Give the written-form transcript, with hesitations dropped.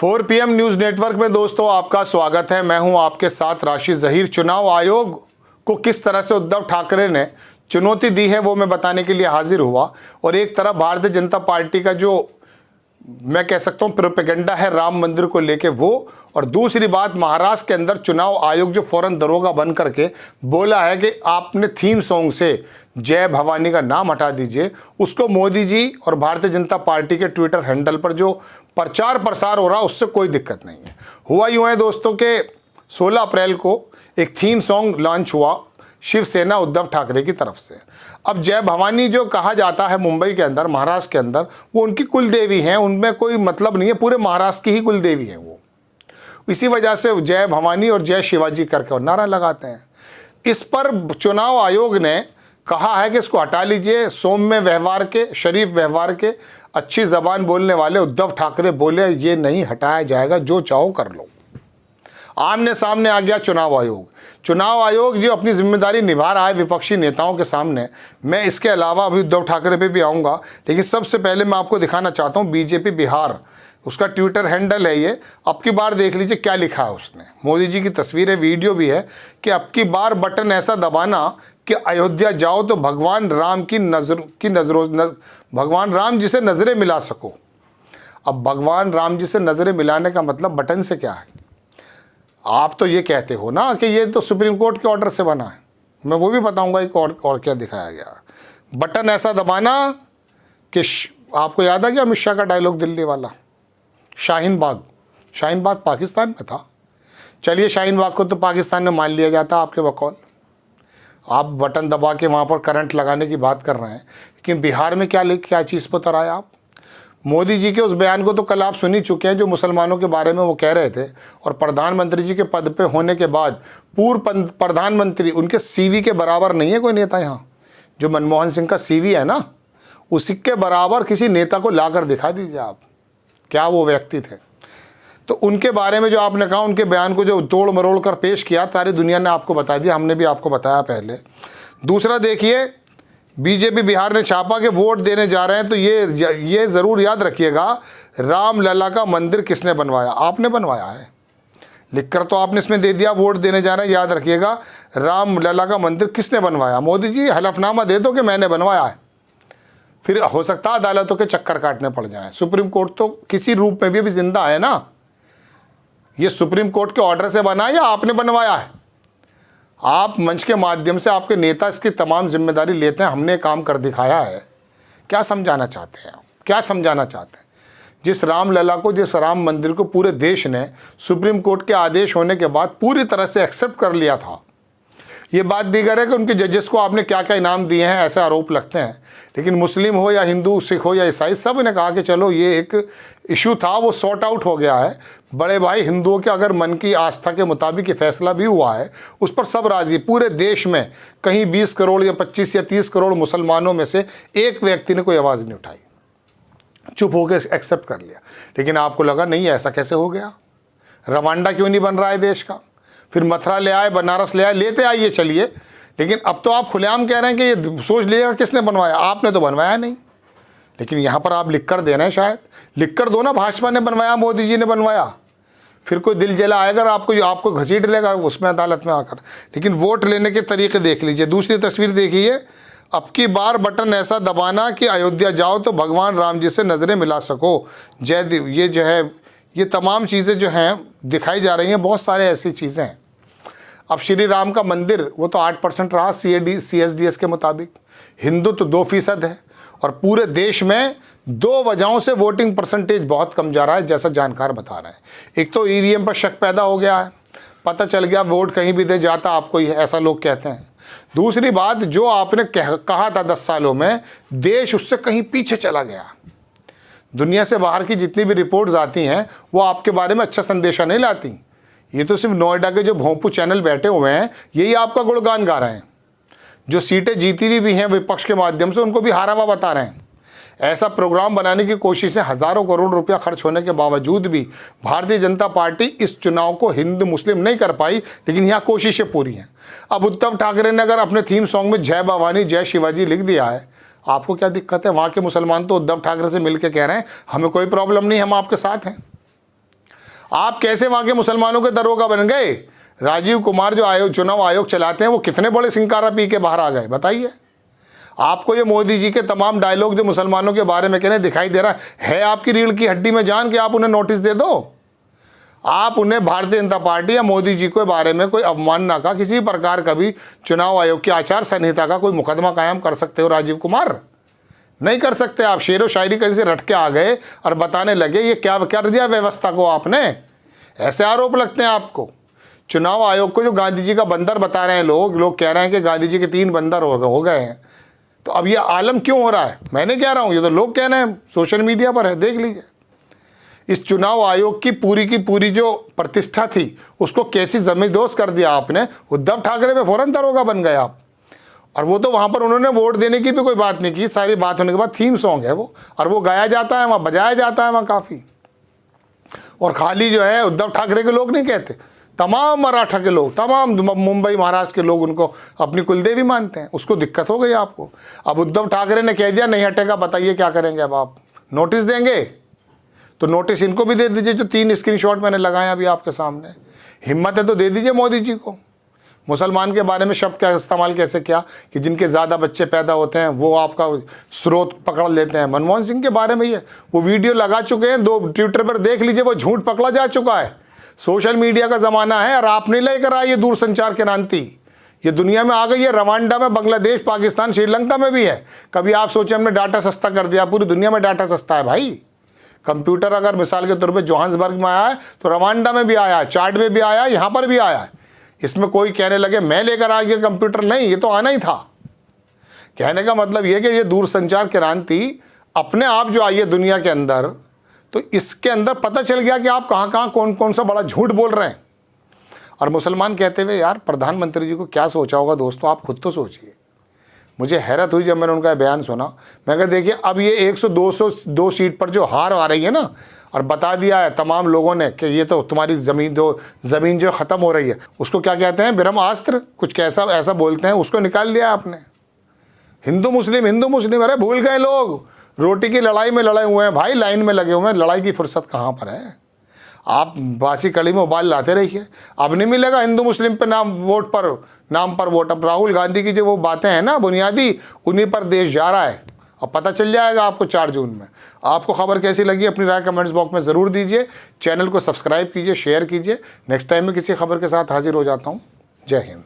4 PM news network में दोस्तों आपका स्वागत है। मैं हूं आपके साथ राशि ज़हीर। चुनाव आयोग को किस तरह से उद्धव ठाकरे ने चुनौती दी है वो मैं बताने के लिए हाजिर हुआ। और एक तरफ भारतीय जनता पार्टी का जो मैं कह सकता हूं प्रोपेगेंडा है राम मंदिर को लेके वो, और दूसरी बात महाराष्ट्र के अंदर चुनाव आयोग जो फौरन दरोगा बन करके बोला है कि आपने थीम सॉन्ग से जय भवानी का नाम हटा दीजिए, उसको मोदी जी और भारतीय जनता पार्टी के ट्विटर हैंडल पर जो प्रचार प्रसार हो रहा है उससे कोई दिक्कत नहीं है। हुआ यूँ है दोस्तों के 16 अप्रैल को एक थीम सॉन्ग लॉन्च हुआ शिवसेना उद्धव ठाकरे की तरफ से। अब जय भवानी जो कहा जाता है मुंबई के अंदर, महाराष्ट्र के अंदर, वो उनकी कुल देवी हैं, उनमें कोई मतलब नहीं है, पूरे महाराष्ट्र की ही कुल देवी हैं वो। इसी वजह से जय भवानी और जय शिवाजी करके नारा लगाते हैं। इस पर चुनाव आयोग ने कहा है कि इसको हटा लीजिए। सौम्य व्यवहार के, शरीफ व्यवहार के, अच्छी जबान बोलने वाले उद्धव ठाकरे बोले ये नहीं हटाया जाएगा, जो चाहो कर लो। आमने सामने आ गया चुनाव आयोग। चुनाव आयोग जो अपनी जिम्मेदारी निभा रहा है विपक्षी नेताओं के सामने। मैं इसके अलावा अभी उद्धव ठाकरे पे भी आऊँगा, लेकिन सबसे पहले मैं आपको दिखाना चाहता हूँ बीजेपी बिहार, उसका ट्विटर हैंडल है ये। अब की बार देख लीजिए क्या लिखा है उसने। मोदी जी की तस्वीर है, वीडियो भी है कि अब की बार बटन ऐसा दबाना कि अयोध्या जाओ तो भगवान राम भगवान राम जी से नज़रें मिला सको। अब भगवान राम जी से नज़रें मिलाने का मतलब बटन से क्या है? आप तो ये कहते हो ना कि ये तो सुप्रीम कोर्ट के ऑर्डर से बना है। मैं वो भी बताऊंगा एक और क्या दिखाया गया। बटन ऐसा दबाना कि आपको याद आ गया अमित शाह का डायलॉग दिल्ली वाला, शाहीन बाग पाकिस्तान में था। चलिए शाहीन बाग को तो पाकिस्तान में मान लिया जाता आपके बकौल। आप बटन दबा के वहाँ पर करंट लगाने की बात कर रहे हैं, लेकिन बिहार में क्या चीज़ पर उतर आया आप? मोदी जी के उस बयान को तो कल आप सुन ही चुके हैं जो मुसलमानों के बारे में वो कह रहे थे। और प्रधानमंत्री जी के पद पे होने के बाद पूर्व प्रधानमंत्री, उनके सीवी के बराबर नहीं है कोई नेता यहाँ। जो मनमोहन सिंह का सीवी है ना, उसी के बराबर किसी नेता को लाकर दिखा दीजिए आप, क्या वो व्यक्ति थे। तो उनके बारे में जो आपने कहा, उनके बयान को जो तोड़ मरोड़ कर पेश किया, सारी दुनिया ने आपको बता दिया, हमने भी आपको बताया पहले। दूसरा देखिए, बीजेपी बिहार ने छापा के वोट देने जा रहे हैं तो ये ज़रूर याद रखिएगा, रामलला का मंदिर किसने बनवाया? आपने बनवाया है। लिखकर तो आपने इसमें दे दिया वोट देने जा रहे हैं, याद रखिएगा रामलला का मंदिर किसने बनवाया? मोदी जी हलफनामा दे दो कि मैंने बनवाया है, फिर हो सकता है अदालतों के चक्कर काटने पड़ जाएं। सुप्रीम कोर्ट तो किसी रूप में भी अभी जिंदा है ना। ये सुप्रीम कोर्ट के ऑर्डर से बना है या आपने बनवाया है? आप मंच के माध्यम से, आपके नेता इसकी तमाम जिम्मेदारी लेते हैं, हमने काम कर दिखाया है। क्या समझाना चाहते हैं आप? क्या समझाना चाहते हैं? जिस रामलला को, जिस राम मंदिर को पूरे देश ने सुप्रीम कोर्ट के आदेश होने के बाद पूरी तरह से एक्सेप्ट कर लिया था। ये बात दीगर है कि उनके जजेस को आपने क्या क्या इनाम दिए हैं, ऐसे आरोप लगते हैं। लेकिन मुस्लिम हो या हिंदू, सिख हो या ईसाई, सब ने कहा कि चलो ये एक इशू था, वो सॉर्ट आउट हो गया है। बड़े भाई हिंदुओं के अगर मन की आस्था के मुताबिक ये फैसला भी हुआ है, उस पर सब राजी। पूरे देश में कहीं 20 करोड़ या 25 या 30 करोड़ मुसलमानों में से एक व्यक्ति ने कोई आवाज़ नहीं उठाई, चुप होकर एक्सेप्ट कर लिया। लेकिन आपको लगा नहीं ऐसा कैसे हो गया, रवांडा क्यों नहीं बन रहा है देश का? फिर मथुरा ले आए, बनारस ले आए, लेते आइए चलिए। लेकिन अब तो आप खुलेआम कह रहे हैं कि ये सोच लिएगा किसने बनवाया। आपने तो बनवाया नहीं, लेकिन यहाँ पर आप लिख कर दे रहे हैं। शायद लिख कर दो ना, भाजपा ने बनवाया, मोदी जी ने बनवाया। फिर कोई दिल जला आएगा, आपको घसीट लेगा उसमें अदालत में आकर। लेकिन वोट लेने के तरीके देख लीजिए। दूसरी तस्वीर देखिए, अब की बार बटन ऐसा दबाना कि अयोध्या जाओ तो भगवान राम जी से नज़रें मिला सको। ये जो है, ये तमाम चीज़ें जो हैं दिखाई जा रही हैं, बहुत सारे ऐसी चीज़ें हैं। अब श्री राम का मंदिर वो तो 8% रहा CSDS के मुताबिक। हिंदुत्व 2% है, और पूरे देश में 2 वजहों से वोटिंग परसेंटेज बहुत कम जा रहा है, जैसा जानकार बता रहे हैं। एक तो EVM पर शक पैदा हो गया है, पता चल गया वोट कहीं भी दे जाता आपको, ऐसा लोग कहते हैं। दूसरी बात, जो आपने कहा था 10 सालों में, देश उससे कहीं पीछे चला गया। दुनिया से बाहर की जितनी भी रिपोर्ट्स आती हैं वो आपके बारे में अच्छा संदेशा नहीं लाती। ये तो सिर्फ नोएडा के जो भोंपू चैनल बैठे हुए हैं यही आपका गुणगान गा रहे हैं। जो सीटें जीती हुई भी हैं विपक्ष के माध्यम से, उनको भी हारा हुआ बता रहे हैं। ऐसा प्रोग्राम बनाने की कोशिशें, हज़ारों करोड़ रुपया खर्च होने के बावजूद भी भारतीय जनता पार्टी इस चुनाव को हिंदू मुस्लिम नहीं कर पाई, लेकिन यहाँ कोशिशें पूरी हैं। अब उद्धव ठाकरे ने अगर अपने थीम सॉन्ग में जय भवानी जय शिवाजी लिख दिया है, आपको क्या दिक्कत है? वहाँ के मुसलमान तो उद्धव ठाकरे से मिल के कह रहे हैं हमें कोई प्रॉब्लम नहीं, हम आपके साथ हैं। आप कैसे वहाँ के मुसलमानों के दरोगा बन गए? राजीव कुमार जो चुनाव आयोग चलाते हैं वो कितने बड़े सिंकारा पी के बाहर आ गए बताइए। आपको ये मोदी जी के तमाम डायलॉग जो मुसलमानों के बारे में कहने दिखाई दे रहा है आपकी रीढ़ की हड्डी में जान के आप उन्हें नोटिस दे दो? आप उन्हें भारतीय जनता पार्टी या मोदी जी के बारे में कोई अवमानना का किसी प्रकार का भी चुनाव आयोग की आचार संहिता का कोई मुकदमा कायम कर सकते हो राजीव कुमार? नहीं कर सकते। आप शेरो शायरी कहीं से रट के आ गए और बताने लगे ये क्या कर दिया व्यवस्था को आपने, ऐसे आरोप लगते हैं आपको। चुनाव आयोग को जो गांधी जी का बंदर बता रहे हैं लोग कह रहे हैं कि गांधी जी के 3 बंदर हो गए हैं। तो अब ये आलम क्यों हो रहा है? मैं नहीं कह रहा हूँ, ये तो लोग कह रहे हैं, सोशल मीडिया पर है, देख लीजिए। इस चुनाव आयोग की पूरी जो प्रतिष्ठा थी उसको कैसी जमींदोज कर दिया आपने। उद्धव ठाकरे पे फौरन दरोगा बन गए आप। और वो तो वहाँ पर उन्होंने वोट देने की भी कोई बात नहीं की, सारी बात होने के बाद थीम सॉन्ग है वो, और वो गाया जाता है वहाँ, बजाया जाता है वहाँ काफ़ी। और खाली जो है उद्धव ठाकरे के लोग नहीं कहते, तमाम मराठा के लोग, तमाम मुंबई महाराष्ट्र के लोग उनको अपनी कुलदेवी मानते हैं। उसको दिक्कत हो गई आपको। अब उद्धव ठाकरे ने कह दिया नहीं हटेगा, बताइए क्या करेंगे अब आप? नोटिस देंगे? तो नोटिस इनको भी दे दीजिए जो 3 स्क्रीनशॉट मैंने लगाए अभी आपके सामने। हिम्मत है तो दे दीजिए मोदी जी को। मुसलमान के बारे में शब्द का इस्तेमाल कैसे किया कि जिनके ज़्यादा बच्चे पैदा होते हैं वो आपका स्रोत पकड़ लेते हैं। मनमोहन सिंह के बारे में ये वो वीडियो लगा चुके हैं, 2 ट्विटर पर देख लीजिए, वो झूठ पकड़ा जा चुका है। सोशल मीडिया का ज़माना है और आप नहीं लेकर आए ये दूरसंचार क्रांति। ये दुनिया में आ गई है, रवांडा में, बांग्लादेश, पाकिस्तान, श्रीलंका में भी है। कभी आप सोचे हमने डाटा सस्ता कर दिया? पूरी दुनिया में डाटा सस्ता है भाई। कंप्यूटर अगर मिसाल के तौर पे जोहान्सबर्ग में आया है तो रवांडा में भी आया है, चाड में भी आया है, यहाँ पर भी आया है। इसमें कोई कहने लगे मैं लेकर आ गया कंप्यूटर, नहीं, ये तो आना ही था। कहने का मतलब ये कि ये दूरसंचार क्रांति अपने आप जो आई है दुनिया के अंदर, तो इसके अंदर पता चल गया कि आप कहाँ कौन कौन सा बड़ा झूठ बोल रहे हैं। और मुसलमान कहते हुए यार प्रधानमंत्री जी को क्या सोचा होगा दोस्तों, आप खुद तो सोचिए। मुझे हैरत हुई जब मैंने उनका बयान सुना। मैं कहा देखिए अब ये 100-202 सीट पर जो हार आ रही है ना, और बता दिया है तमाम लोगों ने कि ये तो तुम्हारी ज़मीन जो ख़त्म हो रही है, उसको क्या कहते हैं, ब्रह्मास्त्र, कुछ कैसा ऐसा बोलते हैं, उसको निकाल दिया आपने। हिंदू मुस्लिम, अरे भूल गए लोग। रोटी की लड़ाई में लड़े हुए हैं भाई, लाइन में लगे हुए हैं, लड़ाई की फुर्सत कहाँ पर है? आप बासी कड़ी में उबाल लाते रहिए। अब नहीं मिलेगा हिंदू मुस्लिम पे नाम पर वोट। अब राहुल गांधी की जो वो बातें हैं ना बुनियादी, उन्हीं पर देश जा रहा है। अब पता चल जाएगा आपको 4 जून में। आपको खबर कैसी लगी अपनी राय कमेंट्स बॉक्स में ज़रूर दीजिए। चैनल को सब्सक्राइब कीजिए, शेयर कीजिए। नेक्स्ट टाइम में किसी खबर के साथ हाजिर हो जाता हूँ। जय हिंद।